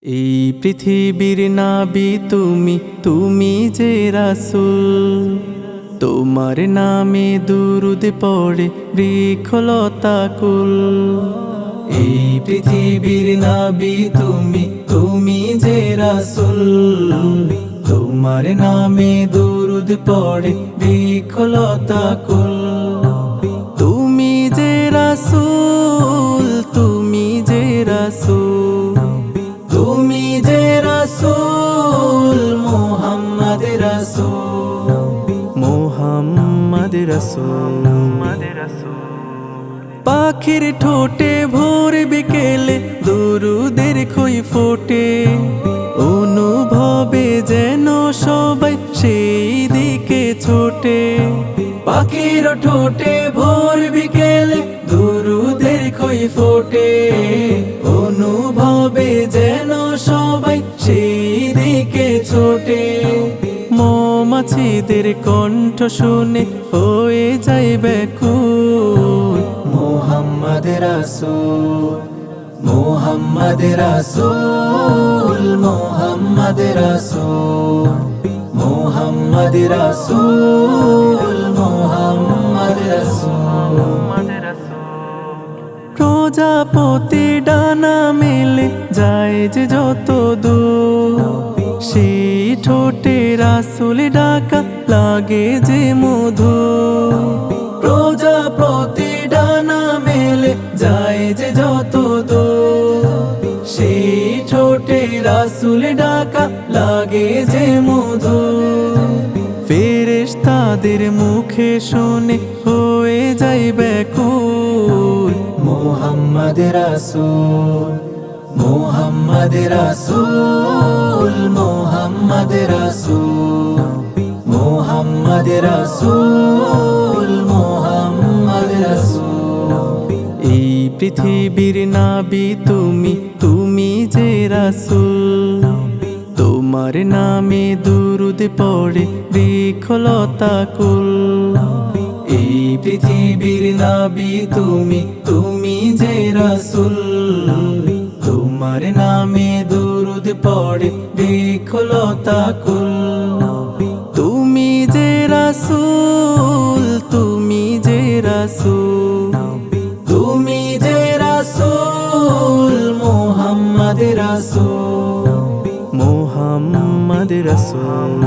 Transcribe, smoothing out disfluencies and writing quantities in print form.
এই পৃথিবীর নাবি তুমি, তুমি যে রাসূল। তোমার নামে দুরুদ পড়ে বৃক্ষলতা কুল। এই পৃথিবীর নাবি তুমি, তুমি যে রাসূল। তোমার নামে দুরুদ পড়ে বৃক্ষলতা কুল। তুমি যে রাসূল, তুমি যে রাসূল, তুমি যে রাসূল, মুহাম্মদ রাসূল, মুহাম্মদ রাসূল। পাখির ঠোঁটে ভোর বিকেলে দুরুদের খই ফোটে, অনুভবে যেন সবাই সেই দিকে ছোটে। পাখির ঠোঁটে ভোর বিকেলে দুরুদের খই ফোটে, অনুভবে যেন সবাই সেই দিকে ছোটে। মৌমাছিদের কণ্ঠ শুনে হয়ে যায় ব্যাকুল। মুহাম্মদ রাসূল, মুহাম্মদ রাসূল, মুহাম্মদ রাসূল, মুহাম্মদ রাসূল, মুহাম্মদ রাসূল। প্রজাপতি ডানা মেলে যায় যে যত দূর, সেই ঠোঁটে রাসূল ডাকা লাগে যে মধু। প্রজাপতি ডানা মেলে যায় যে যত দূর, সেই ঠোঁটে রাসূল ডাকা লাগে যে মধু। ফেরেশতাদের মুখে শুনে হয়ে যায় ব্যাকুল। মুহাম্মদ রাসূল, মুহাম্মদ রাসূল, মুহাম্মদ রাসূল, মুহাম্মদ রাসূল, মুহাম্মদ রাসূল। এই পৃথিবীর নাবি তুমি, তুমি যে রাসূল। তোমার নামে দুরুদ পড়ে বৃক্ষলতা কুল। এই পৃথিবীর নাবি তুমি, তুমি যে রাসূল। তোমার নামে দুরুদ পড়ে বৃক্ষলতা কুল। তুমি যে রাসূল, তুমি যে রাসূল, তুমি যে রাসূল, মুহাম্মদ রাসূল, মুহাম্মদ রাসূল।